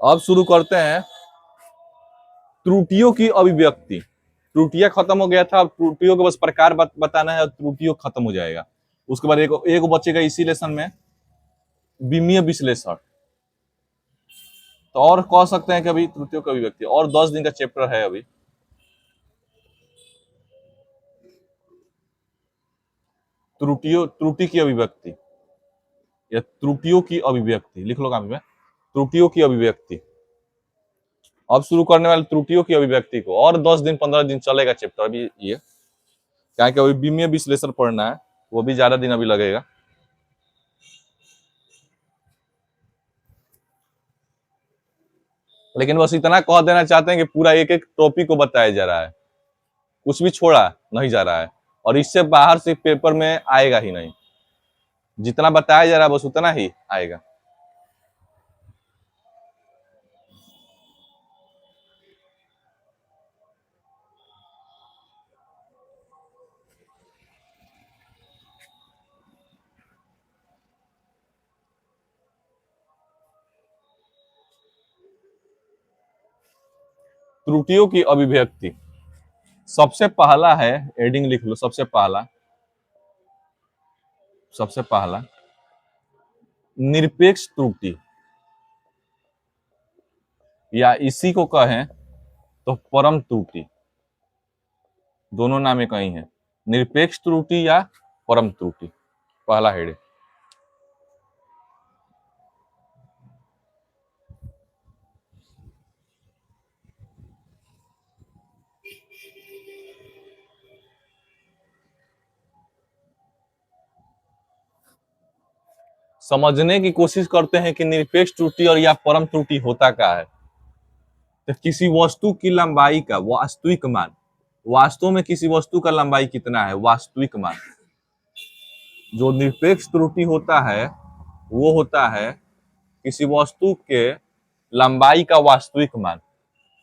अब शुरू करते हैं त्रुटियों की अभिव्यक्ति। त्रुटियां खत्म हो गया था, अब त्रुटियों के बस प्रकार बताना है और त्रुटियों खत्म हो जाएगा। उसके बाद एक बचेगा इसी लेसन में, विमीय विश्लेषण। तो और कह सकते हैं कि अभी त्रुटियों की अभिव्यक्ति और 10 दिन का चैप्टर है अभी। त्रुटि की अभिव्यक्ति या त्रुटियों की अभिव्यक्ति लिख लो कॉपी में, त्रुटियों की अभिव्यक्ति। अब शुरू करने वाले त्रुटियों की अभिव्यक्ति को, और 10 दिन 15 दिन चलेगा चैप्टर अभी ये, क्या कि अभी विमीय विश्लेषण पढ़ना है, वो भी ज्यादा दिन अभी लगेगा। लेकिन बस इतना कह देना चाहते हैं कि पूरा एक एक टॉपिक को बताया जा रहा है, कुछ भी छोड़ा नहीं जा रहा है, और इससे बाहर से पेपर में आएगा ही नहीं। जितना बताया जा रहा है बस उतना ही आएगा। त्रुटियों की अभिव्यक्ति सबसे पहला है, एडिंग लिख लो, सबसे पहला निरपेक्ष त्रुटि, या इसी को कहें तो परम त्रुटि, दोनों नाम कहीं है, निरपेक्ष त्रुटि या परम त्रुटि। पहला हेड समझने की कोशिश करते हैं कि निरपेक्ष त्रुटि और या परम त्रुटि होता क्या है। तो किसी वस्तु की लंबाई का वास्तविक मान, वास्तव में किसी वस्तु का लंबाई कितना है, वास्तविक मान। जो निरपेक्ष त्रुटि होता है वो होता है किसी वस्तु के लंबाई का वास्तविक मान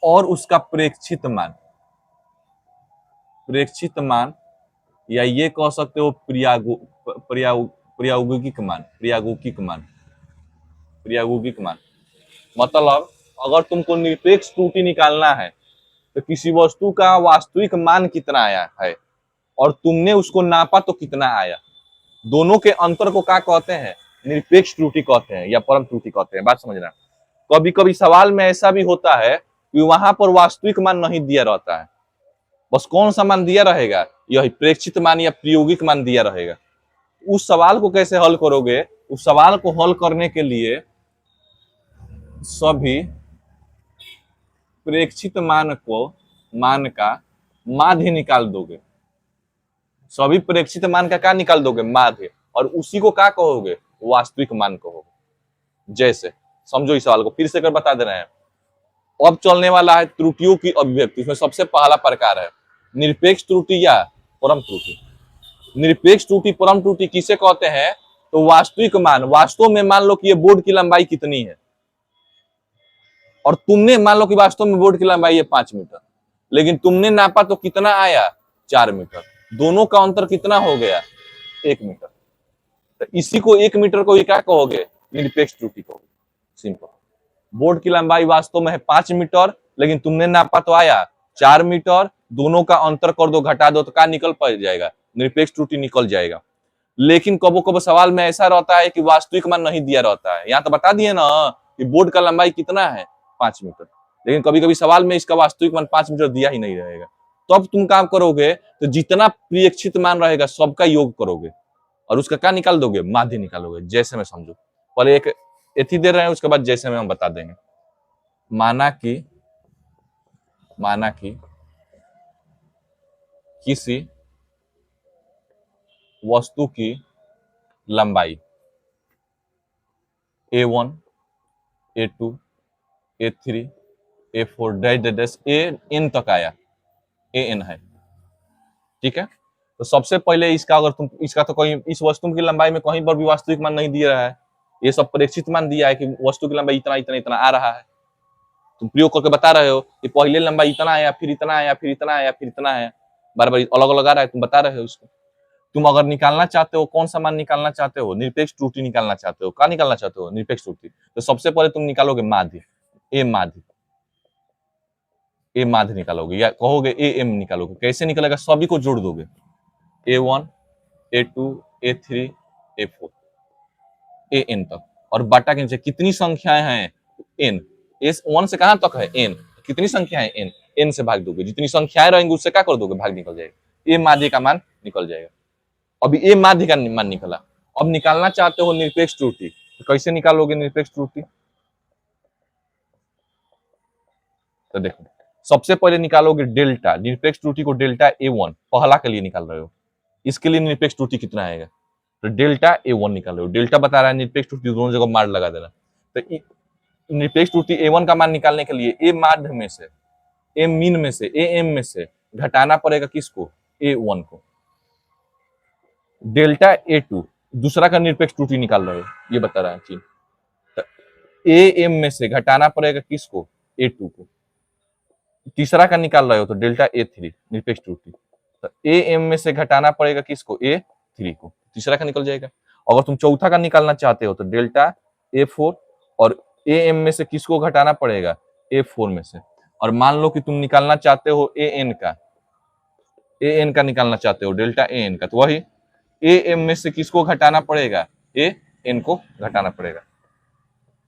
और उसका प्रेक्षित मान, या ये कह सकते हो प्रायोगिक मान। मतलब अगर तुमको निरपेक्ष त्रुटि निकालना है तो किसी वस्तु का वास्तविक मान कितना आया है और तुमने उसको नापा तो कितना आया, दोनों के अंतर को क्या कहते हैं, निरपेक्ष त्रुटि कहते हैं या परम त्रुटि कहते हैं। बात समझना। कभी कभी सवाल में ऐसा भी होता है कि वहां पर वास्तविक मान नहीं दिया रहता है, बस कौन सा मान दिया रहेगा, यही प्रेक्षित मान या प्रायोगिक मान दिया रहेगा। उस सवाल को कैसे हल करोगे, उस सवाल को हल करने के लिए सभी प्रेक्षित मान का माध्य निकाल दोगे, सभी प्रेक्षित मान का क्या निकाल दोगे, माध्य, और उसी को क्या कहोगे, वास्तविक मान कहोगे। जैसे समझो इस सवाल को फिर से कर बता दे रहे हैं। अब चलने वाला है त्रुटियों की अभिव्यक्ति, इसमें सबसे पहला प्रकार है निरपेक्ष त्रुटि या परम त्रुटि। निरपेक्ष त्रुटि परम त्रुटि किसे कहते हैं, तो वास्तविक मान, वास्तव में मान लो कि ये बोर्ड की लंबाई कितनी है और तुमने मान लो कि वास्तव में बोर्ड की लंबाई है 5 मीटर, लेकिन तुमने नापा तो कितना आया, 4 मीटर, दोनों का अंतर कितना हो गया, 1 मीटर। तो इसी को 1 मीटर को क्या कहोगे, निरपेक्ष त्रुटि कहोगे। सिंपल। बोर्ड की लंबाई वास्तव में है 5 मीटर, लेकिन तुमने नापा तो आया 4 मीटर, दोनों का अंतर कर दो, घटा दो, तो क्या निकल पड़ जाएगा, निरपेक्ष त्रुटि निकल जाएगा। लेकिन कबो कबो सवाल में ऐसा रहता है कि वास्तविक मान नहीं दिया रहता है। यहाँ तो बता दिए ना कि बोर्ड का लंबाई कितना है, 5 मीटर, लेकिन कभी कभी सवाल में इसका वास्तविक मान 5 मीटर दिया ही नहीं रहेगा। तो अब तुम काम करोगे तो जितना प्रेक्षित मान रहेगा सबका योग करोगे और उसका क्या निकाल दोगे, माध्य निकालोगे। जैसे में समझो, पहले एक एथी दे रहे हैं, उसके बाद जैसे में हम बता देंगे। माना कि किसी वस्तु की लंबाई A1, A2, A3, A4 dash AN तक आया, AN है, ठीक है। तो सबसे पहले इसका अगर तुम इसका तो कहीं इस वस्तु की लंबाई में कहीं पर भी वास्तविक मान नहीं दिया रहा है, ये सब प्रेक्षित मान दिया है कि वस्तु की लंबाई इतना इतना इतना आ रहा है। तुम प्रयोग करके बता रहे हो कि पहले लंबाई इतना आया, फिर इतना आया, फिर इतना आया, फिर इतना आया, बार बार अलग अलग आ रहा है, तुम बता रहे हो उसको। तुम अगर निकालना चाहते हो, कौन सा मान निकालना चाहते हो, निरपेक्ष त्रुटि निकालना चाहते हो, क्या निकालना चाहते हो, निरपेक्ष त्रुटि। तो सबसे पहले तुम निकालोगे माध्य, ए माध्य, ए माध्य निकालोगे, या कहोगे ए एम निकालोगे। कैसे निकलेगा, सभी को जोड़ दोगे, A1 A2 A3 A4 AN तक, और बाटा के नीचे कितनी संख्याएं हैं, n, एस 1 से कहां तक है n, कितनी संख्या है n, n से भाग दोगे, जितनी संख्याएं रहेंगी उससे क्या कर दोगे, भाग निकल जाएगा, ए माध्य का मान निकल जाएगा। अभी ए माध्य का मान निकला, अब निकालना चाहते हो निरपेक्ष त्रुटि, तो कैसे निकालोगे निरपेक्ष त्रुटि। तो देखो, सबसे पहले निकालोगे डेल्टा, निरपेक्ष त्रुटि को डेल्टा A1 पहला के लिए निकाल रहे हो, इसके लिए निरपेक्ष त्रुटि कितना आएगा, तो डेल्टा A1 निकाल रहे हो, डेल्टा बता रहा है निरपेक्ष त्रुटि दोनों जगह मार लगा देना। तो निरपेक्ष त्रुटि A1 का मान निकालने के लिए ए माध्य में से, ए मीन में से, ए एम में से घटाना पड़ेगा किसको, A1 को। डेल्टा A2 दूसरा का निरपेक्ष त्रुटि निकाल रहे हो, ये बता रहा है चीन। तो ए एम में से घटाना पड़ेगा किसको, A2 को। तीसरा का निकाल रहे हो तो डेल्टा A3 निरपेक्ष त्रुटि, तो ए एम में से घटाना पड़ेगा किसको, A3 को, तीसरा का निकल जाएगा। अगर तुम चौथा का निकालना चाहते हो तो डेल्टा A4, और ए एम में से किसको घटाना पड़ेगा, A4 में से। और मान लो कि तुम निकालना चाहते हो एन का, एन का निकालना चाहते हो, डेल्टा एन का, तो वही ए एम में से किसको घटाना पड़ेगा, ए एन को घटाना पड़ेगा।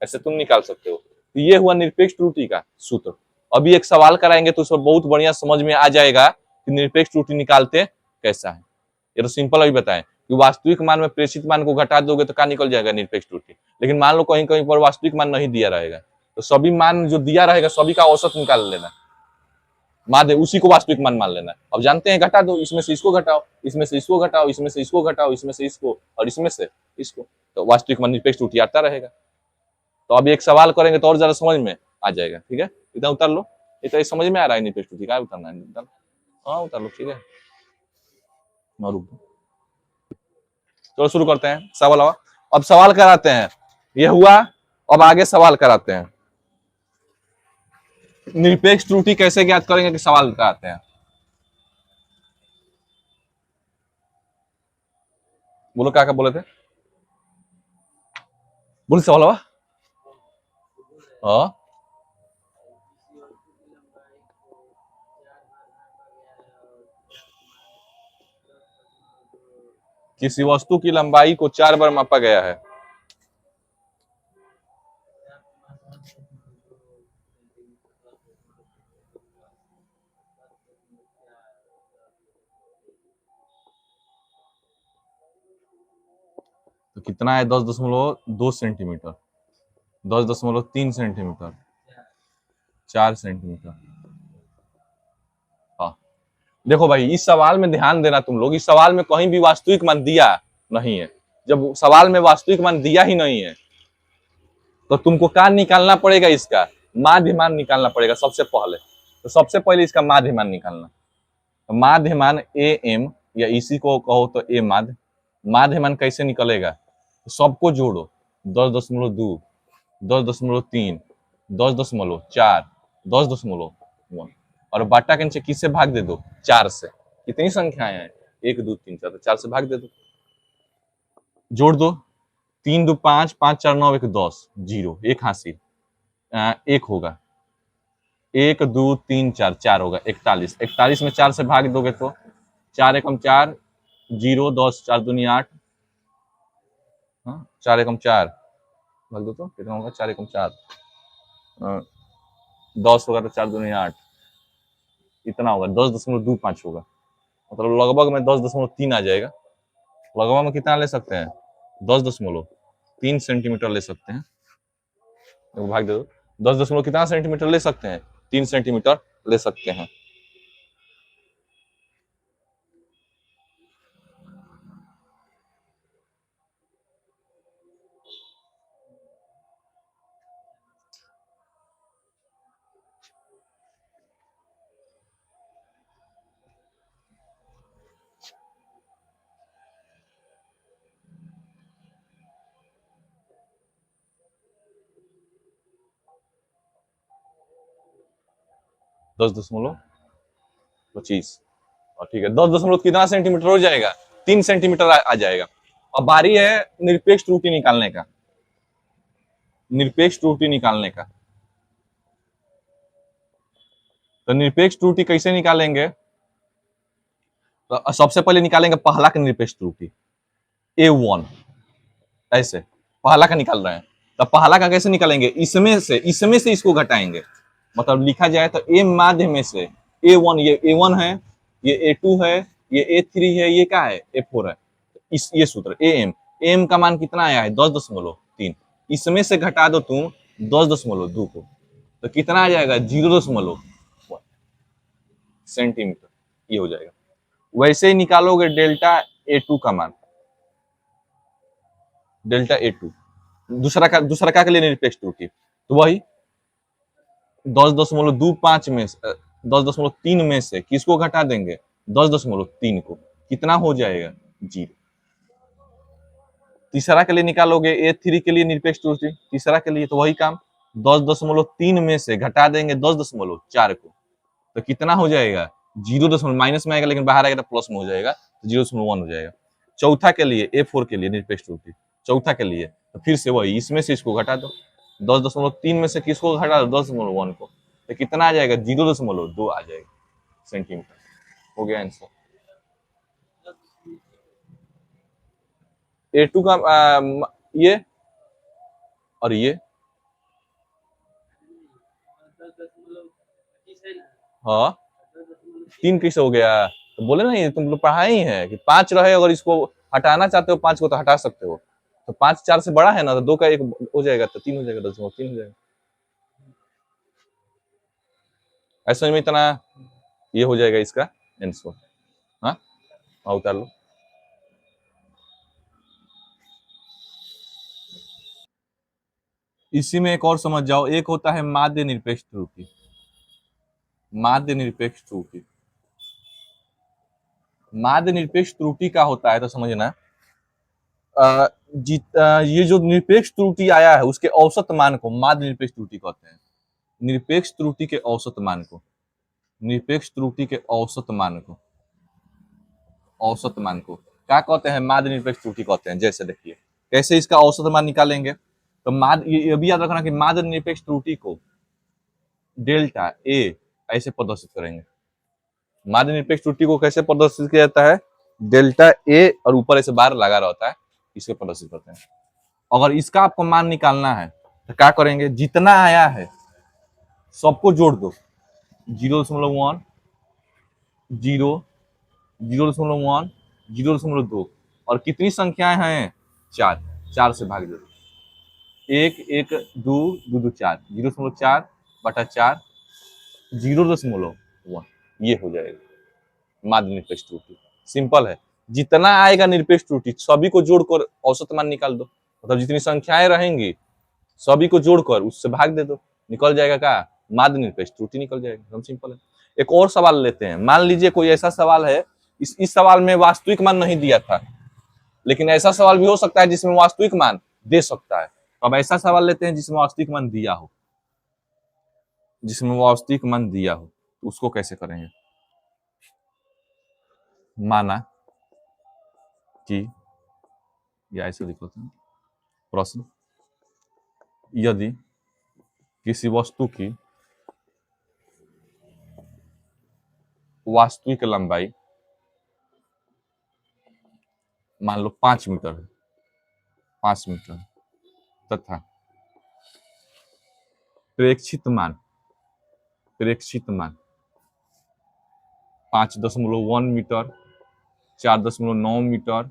ऐसे तुम निकाल सकते हो। तो ये हुआ निरपेक्ष त्रुटि का सूत्र। अभी एक सवाल कराएंगे तो उसमें बहुत बढ़िया समझ में आ जाएगा कि निरपेक्ष त्रुटि निकालते कैसा है। ये तो सिंपल अभी बताएं कि वास्तविक मान में प्रेषित मान को घटा दोगे तो क्या निकल जाएगा, निरपेक्ष त्रुटि। लेकिन मान लो कहीं कहीं पर वास्तविक मान नहीं दिया रहेगा, तो सभी मान जो दिया रहेगा सभी का औसत निकाल लेना, मान दे उसी को वास्तविक मान मान लेना। अब जानते हैं, घटा दो, इसमें से इसको घटाओ, इसमें से इसको घटाओ, इसमें से इसको घटाओ, इसमें से इसको, और इसमें से इसको, तो वास्तविक मान निरपेक्ष त्रुटि आता रहेगा। तो अभी एक सवाल करेंगे तो और ज्यादा समझ में आ जाएगा। ठीक है, इतना उतार लो, इतना समझ में आ रहा है निरपेक्ष त्रुटि का, उतारना है उतार, हाँ उतार लो, ठीक है। रुक, चलो शुरू करते हैं सवाल। अब सवाल कराते हैं, ये हुआ, अब आगे सवाल कराते हैं। निरपेक्ष त्रुटि कैसे ज्ञात करेंगे कि सवाल कराते हैं, बोलो क्या क्या बोले थे, बोलो सवाल हुआ। हाँ, किसी वस्तु की लंबाई को 4 बार मापा गया है, तो कितना है, 10.2 सेंटीमीटर, 10.3 सेंटीमीटर, 4 सेंटीमीटर। हाँ, देखो भाई, इस सवाल में ध्यान देना तुम लोग, इस सवाल में कहीं भी वास्तविक मान दिया नहीं है। जब सवाल में वास्तविक मान दिया ही नहीं है तो तुमको क्या निकालना पड़ेगा, इसका माध्य मान निकालना पड़ेगा सबसे पहले। तो सबसे पहले इसका माध्य मान निकालना, तो माध्य मान ए एम, या इसी को कहो तो ए माध्य। माध्य मान कैसे निकलेगा, तो सबको जोड़ो, 10.2, 10.3, 10.4, 10.1, और बाटा के नीचे किससे भाग दे दो, 4 से। कितनी संख्याएं हैं, 1 2 3 4, तो 4 से भाग दे दो, जोड़ दो, 3 2 5, 5 4 9, 1 10, जीरो, एक हासिल, एक होगा, 1 2 3 4, 4 होगा, 41, 41 में 4 से भाग दोगे तो 4 एकम 4, जीरो, 10, 4 दूनी 8, 4 एकम 4, भाग दो तो कितना होगा, 4 एकम 4, 10 होगा, तो 4 दूनी 8, इतना होगा, 10.25 होगा, मतलब लगभग में 10.3 आ जाएगा। लगभग में कितना ले सकते हैं, 10.3 सेंटीमीटर ले सकते हैं, भाग दे दो, 10 दशमलव कितना सेंटीमीटर ले सकते हैं, 3 सेंटीमीटर ले सकते हैं। दस दशमलव 25, और ठीक है, 10 दशमलव कितना सेंटीमीटर हो जाएगा, 3 सेंटीमीटर आ जाएगा। अब बारी है निरपेक्ष त्रुटि निकालने का। निरपेक्ष त्रुटि निकालने का, तो निरपेक्ष त्रुटि कैसे निकालेंगे? तो सबसे पहले निकालेंगे पहला का निरपेक्ष त्रुटि A1, ऐसे पहला का निकाल रहे हैं, तो पहला का कैसे निकालेंगे? इसमें से इसको घटाएंगे, मतलब लिखा जाए तो ए माध्य में से A1, ये A1 है, ये A2 है, ये A3 है, ये क्या है? A4 है। ये सूत्र AM का मान कितना आया है? 10.3। इसमें से घटा दो तुम 10.2 को, तो कितना आ जाएगा? 0.1 सेंटीमीटर, ये हो जाएगा। वैसे ही निकालोगे डेल्टा A2 का मान, डेल्टा A2 दूसरा का के लिए निरपेक्ष त्रुटि, तो वही 10.25 में 10.3 में से किसको घटा देंगे? 10.3 को, कितना हो जाएगा? 0। तीसरा के लिए निकालोगे A3 के लिए निरपेक्ष त्रुटि, तीसरा के लिए तो वही काम, 10.3 में से घटा देंगे 10.4 को, तो कितना हो जाएगा? 0 माइनस में आएगा, लेकिन बाहर आएगा तो प्लस में हो जाएगा, 0.1 हो जाएगा। चौथा के लिए A4 के लिए निरपेक्ष त्रुटि, चौथा के लिए तो फिर से वही, इसमें से इसको घटा दो, 10.3 में से किसको घटा दो? 10.1 को, तो कितना आ जाएगा? 0.2 आ जाएगा सेंटीमीटर। हो गया आंसर। A2 का ये और ये, हाँ 3 कैसे हो गया? तो बोले ना, ये तुम लोग पढ़ाई है कि 5 रहे, अगर इसको हटाना चाहते हो 5 को तो हटा सकते हो, तो 5 4 से बड़ा है ना, तो 2 का 1 हो जाएगा, तो 3 हो जाएगा, 10.3 हो जाएगा। ऐसे में इतना ये हो जाएगा इसका आंसर। हाँ उतार लो। इसी में एक और समझ जाओ, एक होता है माध्य निरपेक्ष त्रुटि। माध्य निरपेक्ष त्रुटि, माध्य निरपेक्ष त्रुटि का होता है तो समझना, ये जो निरपेक्ष त्रुटि आया है उसके औसत मान को माध्य निरपेक्ष त्रुटि कहते हैं। निरपेक्ष त्रुटि के औसत मान को, निरपेक्ष त्रुटि के औसत मान को, औसत मान को क्या कहते हैं? माध्य निरपेक्ष त्रुटि कहते हैं। जैसे देखिए कैसे इसका औसत मान निकालेंगे, तो ये भी याद रखना कि माध्य निरपेक्ष त्रुटि को डेल्टा ए ऐसे प्रदर्शित करेंगे। माध्य निरपेक्ष त्रुटि को कैसे प्रदर्शित किया जाता है? डेल्टा ए और ऊपर ऐसे बार लगा रहता है, इसे प्रदर्शित करते हैं। अगर इसका आपको मान निकालना है तो क्या करेंगे? जितना आया है सबको जोड़ दो, 0.1, 0, 0.1, 0.2, और कितनी संख्याएं हैं? 4, 4 से भाग दो, 1, 1, 2, 2, 2, 4, 0.4/4, 0.1, ये हो जाएगा माध्य निरपेक्ष त्रुटि। सिंपल है, जितना आएगा निरपेक्ष त्रुटि सभी को जोड़कर औसत मान निकाल दो, मतलब जितनी संख्याएं रहेंगी सभी को जोड़कर उससे भाग दे दो, निकल जाएगा क्या? माध्य निरपेक्ष त्रुटि निकल जाएगा। एकदम सिंपल है। एक और सवाल लेते हैं। मान लीजिए कोई ऐसा सवाल है, इस सवाल में वास्तविक मान नहीं दिया था, लेकिन ऐसा सवाल भी हो सकता है जिसमें वास्तविक मान दे सकता है। अब ऐसा सवाल लेते हैं जिसमें वास्तविक मान दिया हो, जिसमें वास्तविक मान दिया हो, तो उसको कैसे करेंगे? माना कि, या ऐसे लिख लेते हैं, प्रश्न, यदि किसी वस्तु की वास्तविक लंबाई मान लो 5 मीटर है, 5 मीटर, तथा प्रेक्षित मान 5.1 मीटर, 4.9 मीटर,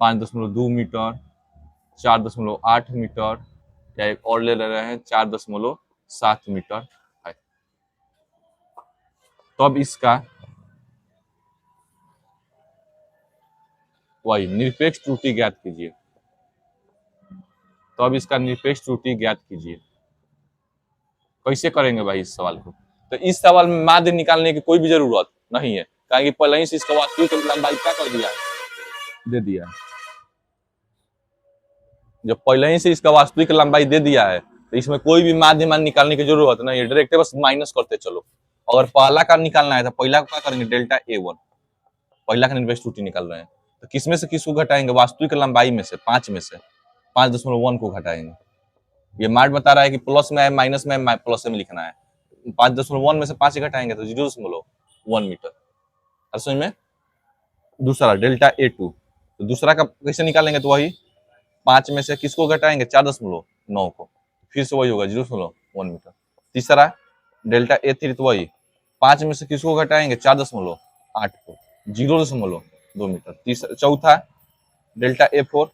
5.2 मीटर, 4.8 मीटर, या एक और ले रहे हैं 4.7 मीटर है, तो अब इसका वही निरपेक्ष त्रुटि ज्ञात कीजिए। तो अब इसका निरपेक्ष त्रुटि ज्ञात कीजिए। कैसे करेंगे भाई इस सवाल को? तो इस सवाल में माध्य निकालने की कोई भी जरूरत नहीं है, कारण कि पहले ही से इसका वास्तविक लंबाई क्या कर दिया है? दे दिया है। जब पहले ही से इसका वास्तविक लंबाई दे दिया है तो इसमें कोई भी माध्य मान निकालने की जरूरत नहीं है, डायरेक्ट बस माइनस करते चलो। अगर पहला का निकालना है तो पहला का करेंगे डेल्टा A1, पहला का निरपेक्ष त्रुटि निकाल रहे हैं, तो किसमें से किसको घटाएंगे? वास्तविक लंबाई में से 5 में से 5.1 को घटाएंगे। ये मार्ट बता रहा है कि प्लस में है माइनस में है, प्लस में लिखना है। 5.1 में से 5 घटाएंगे तो 0.1 मीटर। और समझ में? दूसरा डेल्टा A2, तो दूसरा का कैसे निकालेंगे? तो वही 5 में से किसको घटाएंगे? 4.9 को, फिर से वही होगा 0.1 मीटर। तीसरा डेल्टा A3, तो वही 5 में से किसको घटाएंगे? 4.8 को, 0.2 मीटर। तीसरा चौथा डेल्टा A4,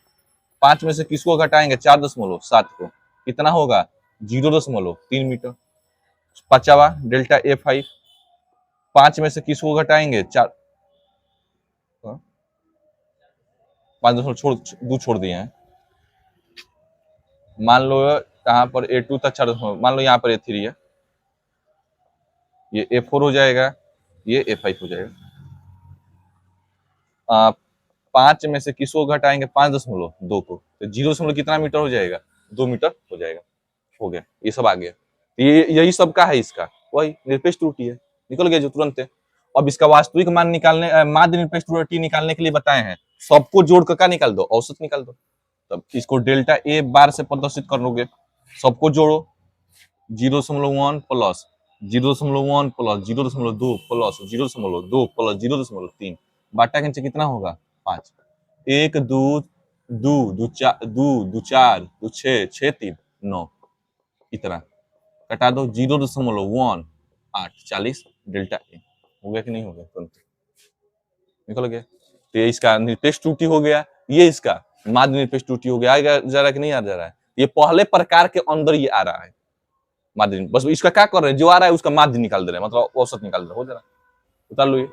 5 में से किसको घटाएंगे? 4.7 को, कितना होगा? 0.3 मीटर। पांचवा डेल्टा A5, 5 में से किसको घटाएंगे? 5.2 छोड़ दिए हैं। मान लो कहाँ पर A2 था 4, मान लो यहाँ पर A3 है, ये A4 हो जाएगा, ये A5 हो जाएगा। 5 में से किसको घटाएंगे? 5.2 को, तो 0 कितना मीटर हो जाएगा? 2 मीटर हो जाएगा। हो गया, ये सब आ गया। तो ये यही सब का है, इसका वही निरपेक्ष त्रुटि है, निकल गया जो तुरंत है। अब इसका वास्तविक मान निकालने, माध्य निरपेक्ष त्रुटि निकालने के लिए बताए हैं, सबको जोड़ कर का निकाल दो, औसत निकाल दो। तब इसको डेल्टा A बार से प्रदर्शित कर लोगे, सबको जोड़ो, 0.1 प्लस 0.1 प्लस 0.2 प्लस 0.2 प्लस 0.3, बाटा के नीचे कितना होगा? 5। 1 2 2 2 4 2 2 4 2 6 6 3 9, इतना कटा दो, 0.18 40 डेल्टा ए। हो गया कि नहीं हो गया? तुरंत निकल गया। तो ये इसका निरपेक्ष त्रुटि हो गया, ये इसका माध्य निरपेक्ष त्रुटि हो गया। आएगा जा रहा कि नहीं आ जा रहा है? ये पहले प्रकार के अंदर ये आ रहा है माध्य। बस इसका क्या कर रहे हैं? जो आ रहा है उसका माध्य निकाल दे रहे हैं, मतलब औसत निकाल दे रहे हैं। हो जा रहा है, उतार लो ये।